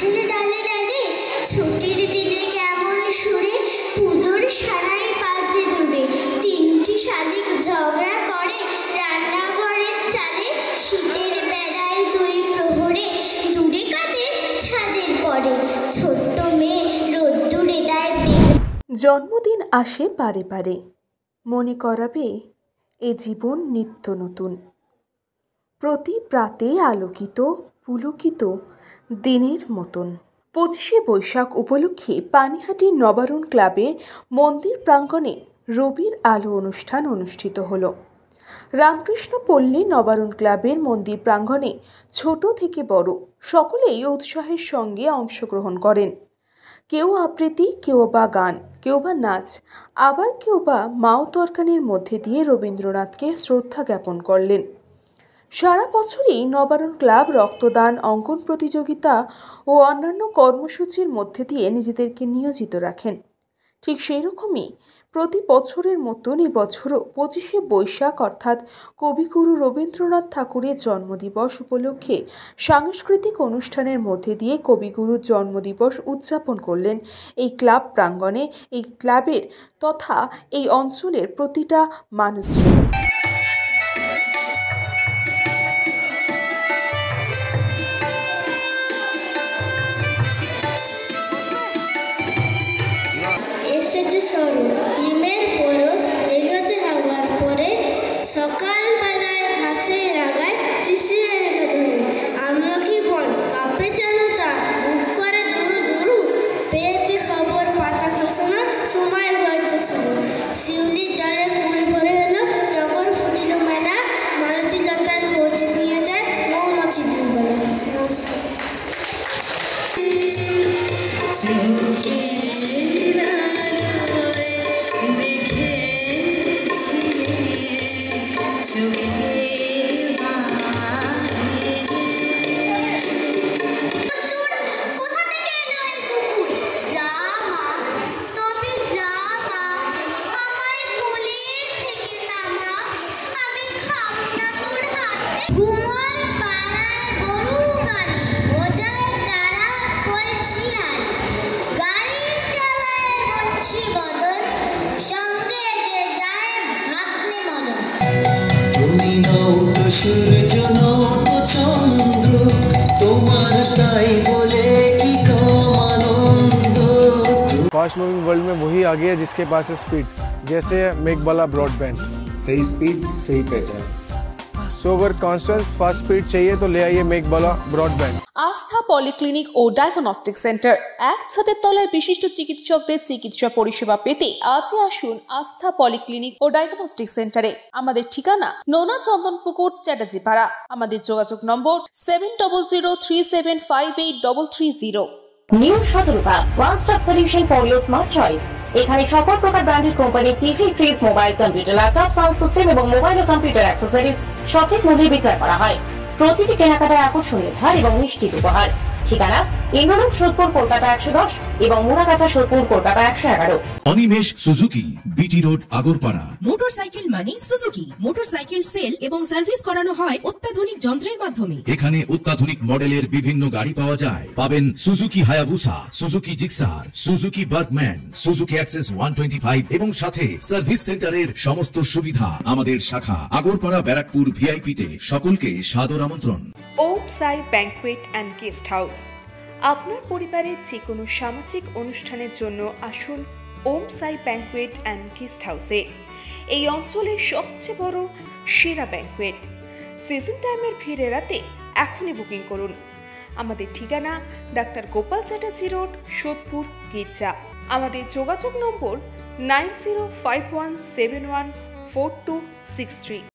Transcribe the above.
আসলে ডালে ডালে ছুটির দিনে কেমন সুরে পুজোর সারাই বাজে দূরে, তিনটি শালিক ঝগড়া করে রান্নাঘরের চালে, শীতের বেড়ায় দুই প্রহরে দূরে কাঁদে ছাদের পরে, ছোট্ট মেয়ে রোদ্দুরে দেয়। জন্মদিন আসে বারে বারে, মনে করাবে এ জীবন নিত্য নতুন। প্রতি প্রাতে আলোকিত পুলকিত দিনের মতন। 25শে বৈশাখ উপলক্ষে পানিহাটির নবারুণ ক্লাবের মন্দির প্রাঙ্গণে রবির আলো অনুষ্ঠান অনুষ্ঠিত হল। রামকৃষ্ণ পল্লী নবারুণ ক্লাবের মন্দির প্রাঙ্গণে ছোট থেকে বড় সকলেই উৎসাহের সঙ্গে অংশগ্রহণ করেন। কেউ আবৃত্তি, কেউ বা গান, কেউ বা নাচ, আবার কেউ বা মাও তরকানির মধ্যে দিয়ে রবীন্দ্রনাথকে শ্রদ্ধা জ্ঞাপন করলেন। সারা বছরই নবারুণ ক্লাব রক্তদান, অঙ্কন প্রতিযোগিতা ও অন্যান্য কর্মসূচির মধ্যে দিয়ে নিজেদেরকে নিয়োজিত রাখেন। ঠিক সেই রকমই প্রতি বছরের মতন এবছরও 25শে বৈশাখ অর্থাৎ কবিগুরু রবীন্দ্রনাথ ঠাকুরের জন্মদিবস উপলক্ষে সাংস্কৃতিক অনুষ্ঠানের মধ্যে দিয়ে কবিগুরুর জন্মদিবস উদযাপন করলেন এই ক্লাব প্রাঙ্গণে এই ক্লাবের তথা এই অঞ্চলের প্রতিটা মানুষজন। হিমের পরশ লেগেছে হওয়ার পরে, সকালবেলায় ঘাসে রাগায় শিশিরের ধরে, আমলকি বন কাঁপে যেন তার বুক করে দুরু দুরু, পেয়েছে খবর পাতা খসানোর সময় হয়েছে শুরু, শিউলির ডালে কুড়ি ভরে এলো টগর ফুটিল মেলা, মালতী লতার খোঁজ নিয়ে যায় মৌমাছি দিনবেলা। নমস্কার। সূর্য নত চন্দ্র তোমার তাই বলে কি কম আনন্দ। फास्ट मूविंग वर्ल्ड में वही आ गया जिसके पास है स्पीड, जैसे मेघबाला ब्रॉडबैंड। सही स्पीड सही पहचान। सो अगर कांस्टेंट फास्ट स्पीड चाहिए तो ले आइए मेघबाला ब्रॉडबैंड। আস্থা পলিক্লিনিক ও ডায়াগনস্টিক সেন্টার, এক ছাদের তলায় বিশিষ্ট চিকিৎসকদের চিকিৎসা পরিষেবা পেতে আজই আসুন আস্থা পলিক্লিনিক ও ডায়াগনস্টিক সেন্টারে। আমাদের ঠিকানা নোনা চন্দনপুকুর, চ্যাটার্জিপাড়া। আমাদের যোগাযোগ নম্বর 7003758330। New Sadarghat, one stop solution for your smart choice. এখানে সকল প্রকার ব্র্যান্ডেড কোম্পানির TV, fridge, mobile, computer, laptop, sound system এবং মোবাইল ও কম্পিউটার অ্যাক্সেসরিজ সঠিক মূল্যে বিক্রয় করা হয়। প্রতিটি কেনাকাটায় আকর্ষণীয় ছাড় এবং নিশ্চিত উপহার। ঠিকানা ইন্দ্রনগর, সোদপুর, কলকাতা 110 এবং Muragachha, Sodepur, Kolkata 111। Animesh Suzuki, BT road, Agarpara. Motorcycle মানে সুজুকি। মোটরসাইকেল সেল এবং সার্ভিস করানো হয় অত্যাধুনিক যন্ত্রের মাধ্যমে। এখানে অত্যাধুনিক মডেলের বিভিন্ন গাড়ি পাওয়া যায়। পাবেন Suzuki Hayabusa, Suzuki Gixxer, Suzuki Bergman, Suzuki access 125 এবং সাথে সার্ভিস সেন্টারের সমস্ত সুবিধা। আমাদের শাখা আগরপাড়া, ব্যারাকপুর ভিআইপি তে। সকলকে সাদর আমন্ত্রণ। ওম সাই ব্যাংকুয়েট অ্যান্ড গেস্ট হাউস। আপনার পরিবারের যে কোনো সামাজিক অনুষ্ঠানের জন্য আসুন ওম সাই ব্যাংকুয়েট অ্যান্ড গেস্ট হাউসে। এই অঞ্চলের সবচেয়ে বড় সেরা ব্যাংকুয়েট। সিজন টাইমের ভিড় এড়াতে এখনই বুকিং করুন। আমাদের ঠিকানা ডাক্তার গোপাল চ্যাটার্জি রোড, সোদপুর, গির্জা। আমাদের যোগাযোগ নম্বর 9051714263।